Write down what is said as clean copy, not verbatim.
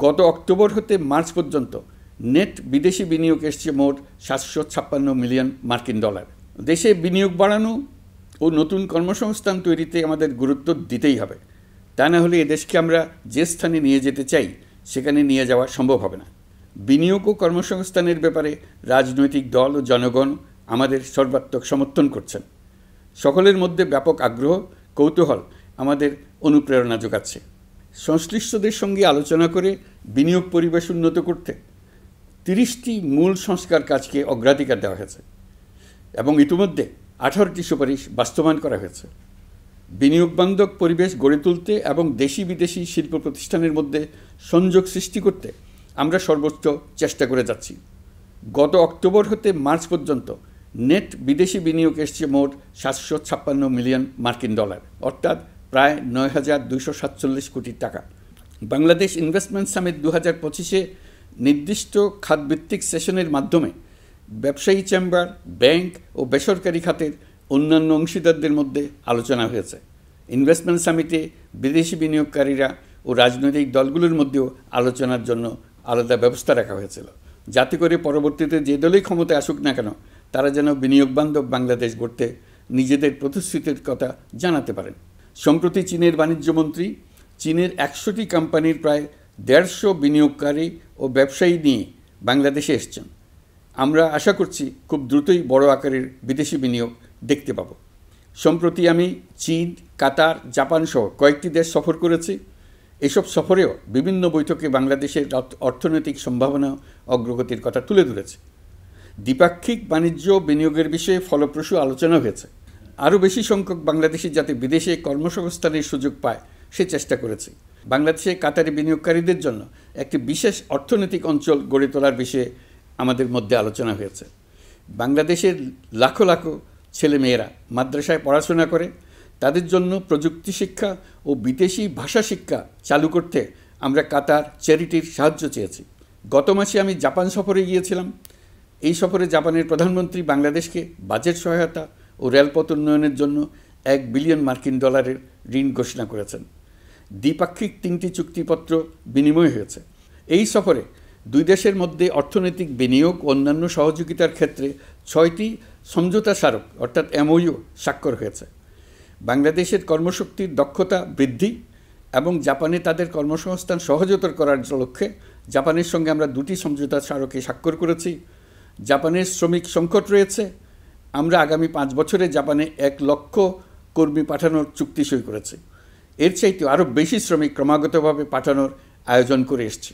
গত অক্টোবর হতে মার্চ পর্যন্ত নেট বিদেশি বিনিয়োগ এসছে মোট 756 মিলিয়ন মার্কিন ডলার। দেশে বিনিয়োগ বাড়ানো ও নতুন কর্মসংস্থান তৈরিতে আমাদের গুরুত্ব দিতেই হবে। তা না হলে এদেশকে আমরা যে স্থানে নিয়ে যেতে চাই সেখানে নিয়ে যাওয়া সম্ভব হবে না। বিনিয়োগ ও কর্মসংস্থানের ব্যাপারে রাজনৈতিক দল ও জনগণ আমাদের সর্বাত্মক সমর্থন করছেন। সকলের মধ্যে ব্যাপক আগ্রহ কৌতূহল আমাদের অনুপ্রেরণা যোগাচ্ছে। সংশ্লিষ্টদের সঙ্গে আলোচনা করে বিনিয়োগ পরিবেশ উন্নত করতে 30টি মূল সংস্কার কাজকে অগ্রাধিকার দেওয়া হয়েছে এবং ইতিমধ্যে 18টি সুপারিশ বাস্তবায়ন করা হয়েছে। বিনিয়োগ বান্ধব পরিবেশ গড়ে তুলতে এবং দেশি বিদেশি শিল্প প্রতিষ্ঠানের মধ্যে সংযোগ সৃষ্টি করতে আমরা সর্বোচ্চ চেষ্টা করে যাচ্ছি। গত অক্টোবর হতে মার্চ পর্যন্ত নেট বিদেশি বিনিয়োগ এসছে মোট 756 মিলিয়ন মার্কিন ডলার, অর্থাৎ প্রায় 9,247 কোটি টাকা। বাংলাদেশ ইনভেস্টমেন্ট সামিট 2025-এ নির্দিষ্ট খাতভিত্তিক সেশনের মাধ্যমে ব্যবসায়ী চেম্বার, ব্যাংক ও বেসরকারি খাতের অন্যান্য অংশীদারদের মধ্যে আলোচনা হয়েছে। ইনভেস্টমেন্ট সামিটে বিদেশি বিনিয়োগকারীরা ও রাজনৈতিক দলগুলোর মধ্যেও আলোচনার জন্য আলাদা ব্যবস্থা রাখা হয়েছিল, যাতে করে পরবর্তীতে যে দলই ক্ষমতায় আসুক না কেন তারা যেন বিনিয়োগ বান্ধব বাংলাদেশ গড়তে নিজেদের প্রতিশ্রুতির কথা জানাতে পারেন। সম্প্রতি চীনের বাণিজ্যমন্ত্রী চীনের 100টি কোম্পানির প্রায় 150 বিনিয়োগকারী ও ব্যবসায়ী নিয়ে বাংলাদেশে এসছেন। আমরা আশা করছি খুব দ্রুতই বড় আকারের বিদেশি বিনিয়োগ দেখতে পাব। সম্প্রতি আমি চীন, কাতার, জাপান সহ কয়েকটি দেশ সফর করেছি। এসব সফরেও বিভিন্ন বৈঠকে বাংলাদেশের অর্থনৈতিক সম্ভাবনা অগ্রগতির কথা তুলে ধরেছে। দ্বিপাক্ষিক বাণিজ্য বিনিয়োগের বিষয়ে ফলপ্রসূ আলোচনা হয়েছে। আরও বেশি সংখ্যক বাংলাদেশি যাতে বিদেশে কর্মসংস্থানের সুযোগ পায় সে চেষ্টা করেছি। বাংলাদেশে কাতারি বিনিয়োগকারীদের জন্য একটি বিশেষ অর্থনৈতিক অঞ্চল গড়ে তোলার বিষয়ে আমাদের মধ্যে আলোচনা হয়েছে। বাংলাদেশের লাখো লাখো ছেলেমেয়েরা মাদ্রাসায় পড়াশোনা করে, তাদের জন্য প্রযুক্তি শিক্ষা ও বিদেশি ভাষা শিক্ষা চালু করতে আমরা কাতার চ্যারিটির সাহায্য চেয়েছি। গত মাসে আমি জাপান সফরে গিয়েছিলাম। এই সফরে জাপানের প্রধানমন্ত্রী বাংলাদেশকে বাজেট সহায়তা ও রেলপথ উন্নয়নের জন্য 1 বিলিয়ন মার্কিন ডলারের ঋণ ঘোষণা করেছেন। দ্বিপাক্ষিক 3টি চুক্তিপত্র বিনিময় হয়েছে। এই সফরে দুই দেশের মধ্যে অর্থনৈতিক বিনিয়োগ ও অন্যান্য সহযোগিতার ক্ষেত্রে 6টি সমঝোতা স্মারক অর্থাৎ MOU স্বাক্ষর হয়েছে। বাংলাদেশের কর্মশক্তির দক্ষতা বৃদ্ধি এবং জাপানে তাদের কর্মসংস্থান সহজতর করার লক্ষ্যে জাপানের সঙ্গে আমরা 2টি সমঝোতা স্মারকে স্বাক্ষর করেছি। জাপানের শ্রমিক সংকট রয়েছে। আমরা আগামী 5 বছরে জাপানে 1 লক্ষ কর্মী পাঠানোর চুক্তি সই করেছি। এর চাইতে আরও বেশি শ্রমিক ক্রমাগতভাবে পাঠানোর আয়োজন করে এসেছি।